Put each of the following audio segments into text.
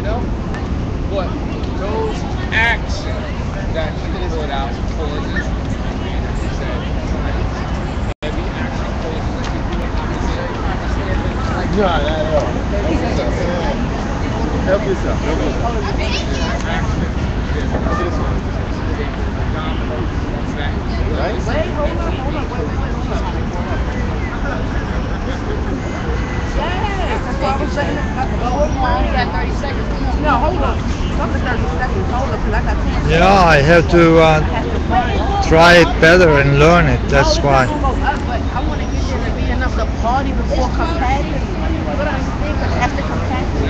you know? But those actions that he put out for this every action causes us to do the opposite. No, not at all. Help yourself. Help yourself. Right? Wait, hold on. That's what I was saying. You got 30 seconds. No, hold on. Come to 30 seconds. Hold on, because I got too much. Yeah, I have to try it better and learn it. That's why. But I want to get there to be enough to party before capacity. But I think after capacity,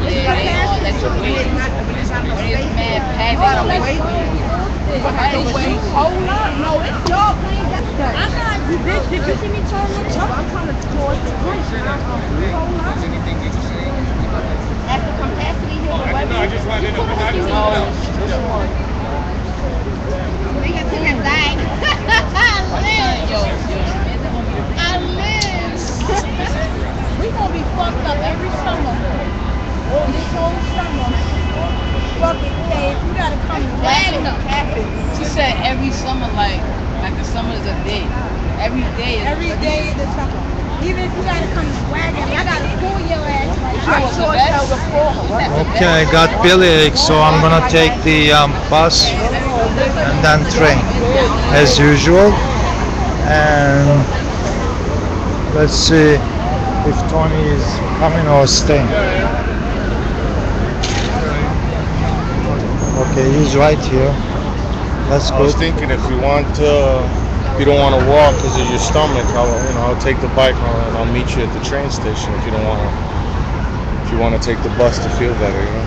Yeah, they all let you wait. There's mad packed. Hold on, wait. Hold on. No, it's your plane. That's that. Did you see me turn the truck? I'm trying to towards the bridge. Hold on. After capacity, here's the weather. No, I just wanted to know. They got to get back. I live. We gonna be fucked up every summer. Oh, this whole summer. Fucking Dave, you gotta come back. She said every summer, like the summer is a day. Every day is the summer. Even if you gotta come swag at me, I gotta pull your ass. Okay, I got bellyache, so I'm gonna take the bus and then train as usual. And let's see if Tony is coming or staying. Okay, he's right here. That's I was good. thinking if you don't want to walk because of your stomach, I'll take the bike and I'll meet you at the train station if you want to take the bus to feel better, you know.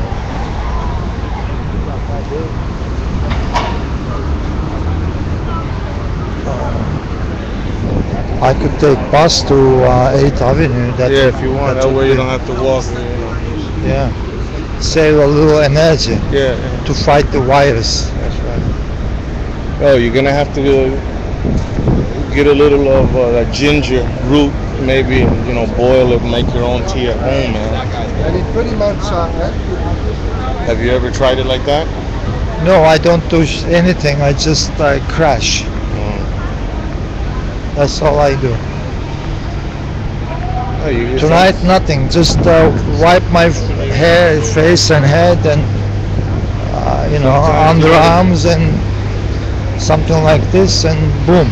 I could take bus to 8th Avenue. Yeah, if you want. That way you don't have to walk. You know. Yeah, save a little energy Yeah. to fight the virus. That's right. Oh, you're gonna have to get a little of that ginger root, maybe boil it, make your own tea at home, man. And it's pretty much Have you ever tried it like that? No, I don't do anything. I just crash. That's all I do. Oh, Tonight, nothing. Just wipe my hair, face, and head, and underarms, and something like this, and boom.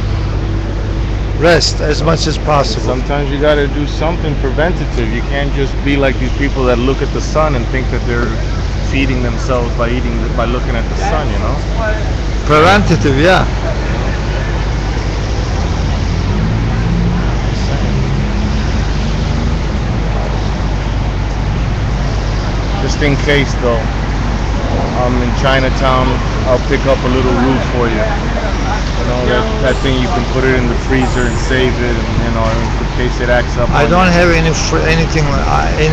Rest as much as possible. Sometimes you gotta do something preventative. You can't just be like these people that look at the sun and think that they're feeding themselves by looking at the sun, you know? Preventative, yeah. Just in case though, I'm in Chinatown, I'll pick up a little root for you. That thing you can put it in the freezer and save it, and in case it acts up. I don't have any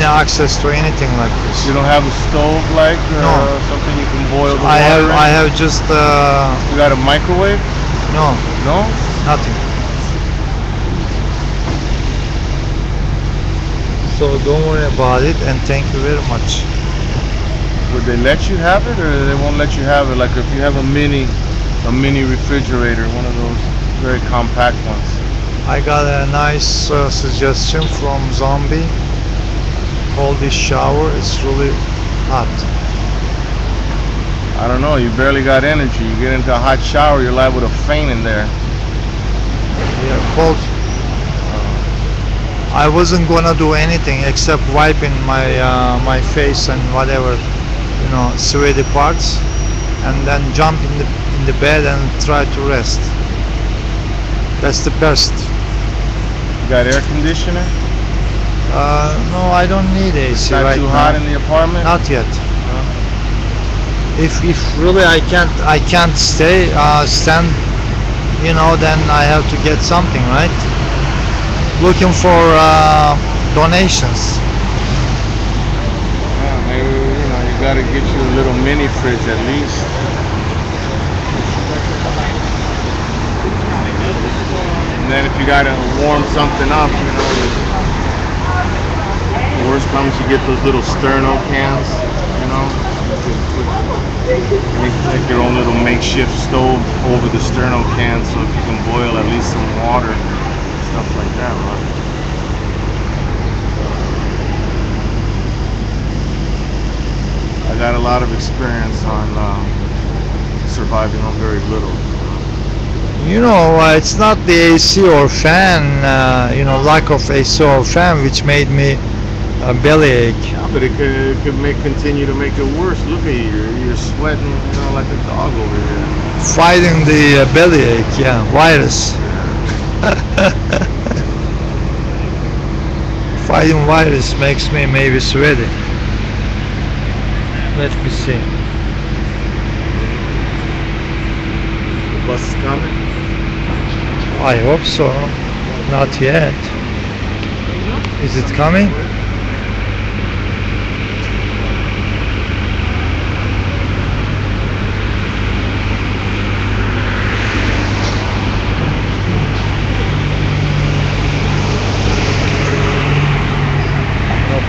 access to anything like this. You don't have a stove No. something you can boil the I water have just You got a microwave? no, No? nothing. So don't worry about it, and thank you very much. Would they let you have it, or they won't let you have it? Like if you have a mini refrigerator, one of those very compact ones. I got a nice suggestion from Zombie. Hold this shower, it's really hot. I don't know, you barely got energy. You get into a hot shower, you're liable to faint in there. Yeah, cold. I wasn't gonna do anything except wiping my face and whatever, sweaty parts, and then jump in the bed and try to rest. That's the best. You got air conditioner? No, I don't need AC Not right too now. hot in the apartment? Not yet. If really I can't stand, then I have to get something, right? Looking for donations. Yeah, maybe you gotta get you a little mini fridge at least. And then if you gotta warm something up, the worst comes you get those little sterno cans, makeshift stove over the sternum can, so if you can boil at least some water, stuff like that, right? I got a lot of experience on surviving on very little. You know, it's not the AC or fan, lack of AC or fan which made me bellyache. But it could continue to make it worse. Look at you, you're sweating, like a dog over here. Fighting the bellyache, yeah, virus. Fighting virus makes me maybe sweaty. Let me see. The bus is coming? I hope so. Not yet. Is it coming?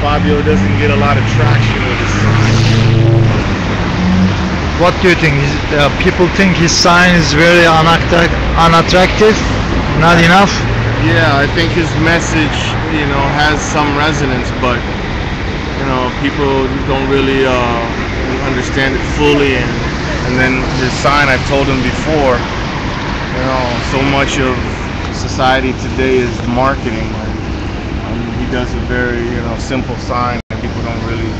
Fabio doesn't get a lot of traction with his sign. What do you think? People think his sign is very unattractive? Not enough? Yeah, I think his message, has some resonance, but people don't really understand it fully. And then his sign, I've told him before, so much of society today is marketing. He does a very simple sign, and people don't really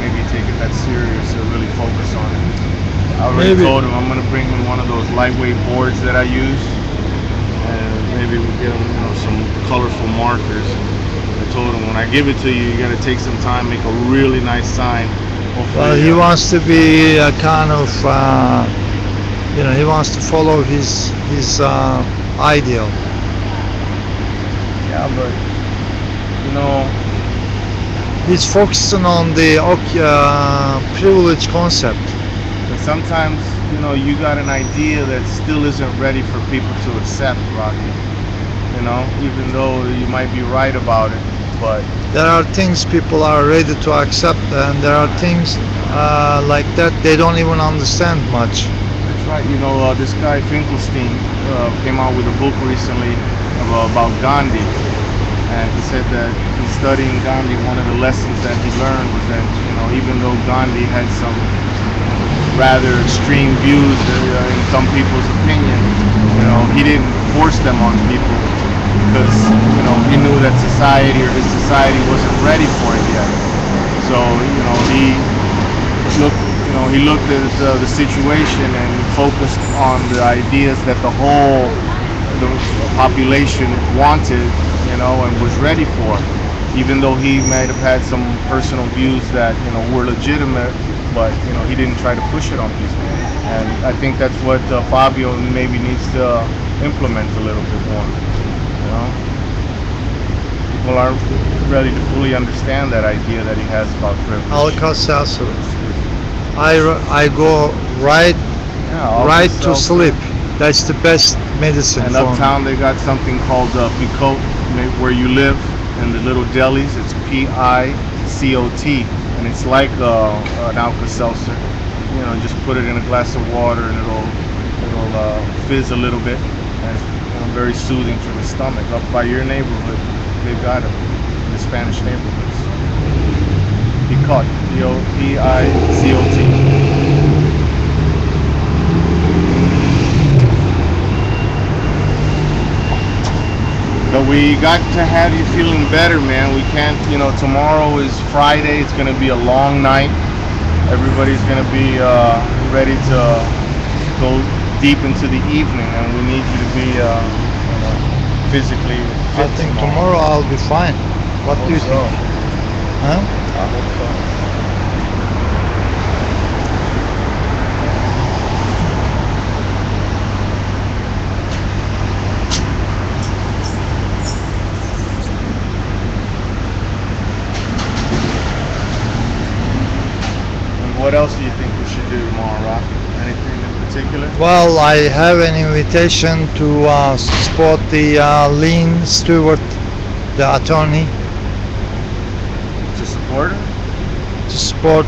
maybe take it that serious or really focus on it. I already told him I'm going to bring him one of those lightweight boards that I use, and maybe we'll get him some colorful markers. I told him when I give it to you, you got to take some time, make a really nice sign. Hopefully, well, he wants to be a kind of he wants to follow his ideal. Yeah, but he's focusing on the privilege concept. But sometimes you got an idea that still isn't ready for people to accept, Rocky. Even though you might be right about it, but there are things people are ready to accept, and there are things like that they don't even understand much. That's right. This guy Finkelstein came out with a book recently about Gandhi, and he said that in studying Gandhi, one of the lessons that he learned was that even though Gandhi had some rather extreme views in some people's opinion, he didn't force them on people because he knew that society or his society wasn't ready for it yet. So he looked at the situation and focused on the ideas that the population wanted, and was ready for, even though he might have had some personal views that were legitimate, but he didn't try to push it on people. And I think that's what Fabio maybe needs to implement a little bit more. People aren't ready to fully understand that idea that he has about privilege. Alka-Seltzer. I go right to sleep. That's the best medicine. And for uptown me. they got something called Picot, where you live, in the little delis. It's P-I-C-O-T, and it's like an Alka-Seltzer. Just put it in a glass of water, and it'll fizz a little bit, and it's very soothing for the stomach. Up by your neighborhood, they've got it in the Spanish neighborhoods. Picot, P-I-C-O-T. But we got to have you feeling better, man. We can't, tomorrow is Friday. It's going to be a long night. Everybody's going to be ready to go deep into the evening, and we need you to be physically fit. I think tomorrow I'll be fine. What do you think? Huh? I hope so. What else do you think we should do tomorrow, Rock? Anything in particular? Well, I have an invitation to support the Lynn Stewart, the attorney. To support her? To support,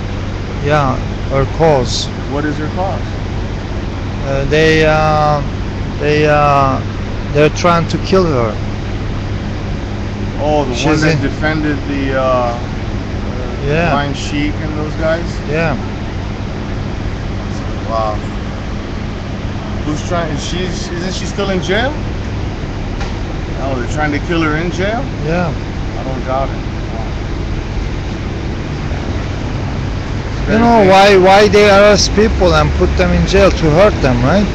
her cause. What is her cause? they're trying to kill her. Oh, the one She's that in- defended the Yeah. Blind Sheik and those guys? Yeah. Wow. Who's trying? Isn't she still in jail? Oh, they're trying to kill her in jail? Yeah. I don't doubt it. You know why they arrest people and put them in jail? To hurt them, right?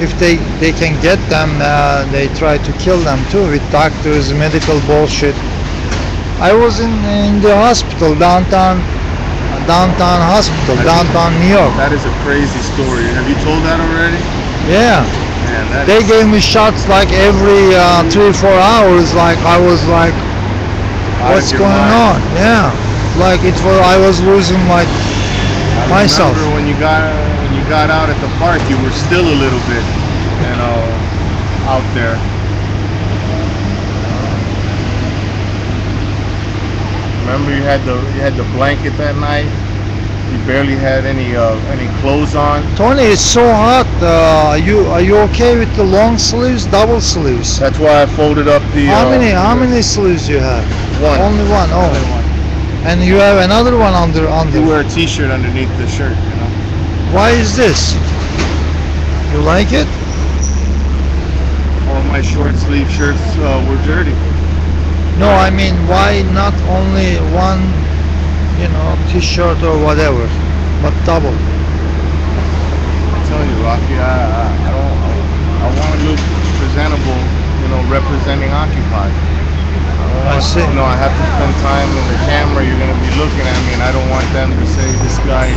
If they can get them, they try to kill them too with doctors, medical bullshit. I was in the hospital downtown hospital, downtown New York. That is a crazy story. Have you told that already? Yeah. Man, that They is- gave me shots like every 3-4 hours. Like I was like, out of what's your going mind. on? Yeah. Like it was, I was losing like I myself. remember when you got out at the park, you were still a little bit, out there. Remember you had the blanket that night. You barely had any clothes on. Tony, it's so hot. Are you okay with the long sleeves, double sleeves? That's why I folded up the. How many sleeves you have? One. Only one. Oh. Only one. And you have another one under. You wear a T-shirt underneath the shirt, you know. Why is this? You like it? All my short sleeve shirts were dirty. No, I mean, why not only one, T-shirt or whatever, but double? I'm telling you, Rocky, I want to look presentable, representing Occupy. I see. I have to spend time in the camera. You're going to be looking at me, and I don't want them to say this guy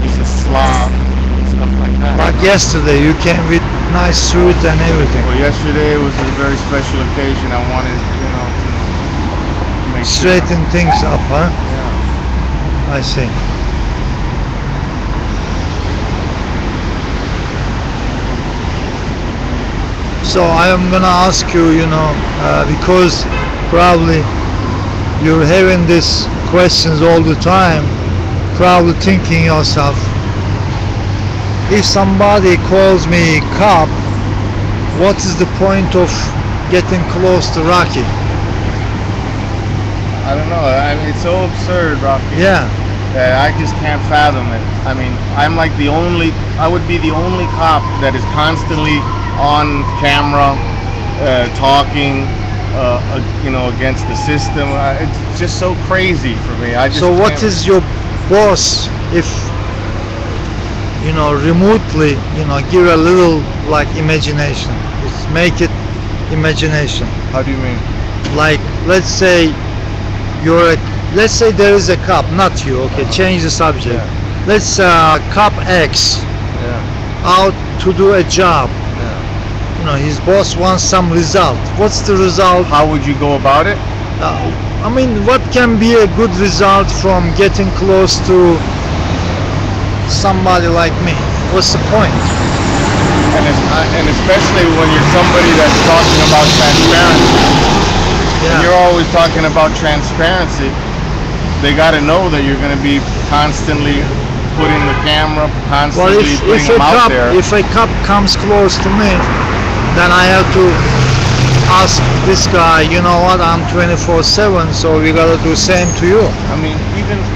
is a slob and stuff like that. Like yesterday, you came with nice suit and everything. Well, yesterday was a very special occasion. I wanted, to make sure. Straighten things up, huh? Yeah. I see. So I am gonna ask you, because probably you're hearing these questions all the time, probably thinking yourself, if somebody calls me cop, what is the point of getting close to Rocky? I don't know. I mean, it's so absurd, Rocky. Yeah. I just can't fathom it. I mean, I would be the only cop that is constantly on camera, talking, against the system. It's just so crazy for me. So what can't- is your boss if, remotely, give a little like imagination. Just make it imagination. How do you mean? Like, let's say let's say there is a cop, not you, okay, change the subject. Yeah. Let's cop X Yeah. out to do a job. Yeah. His boss wants some result. What's the result? How would you go about it? I mean, what can be a good result from getting close to somebody like me? What's the point? And especially when you're somebody that's talking about transparency. Yeah. When you're always talking about transparency, they got to know that you're going to be constantly putting the camera, Well, constantly putting them out there. if a cop comes close to me, then I have to ask this guy, you know what, I'm 24/7, so we gotta do same to you. I mean,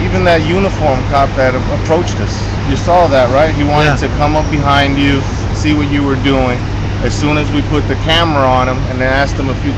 even that uniform cop that approached us, you saw that, right? He wanted Yeah. to come up behind you, see what you were doing. As soon as we put the camera on him and then asked him a few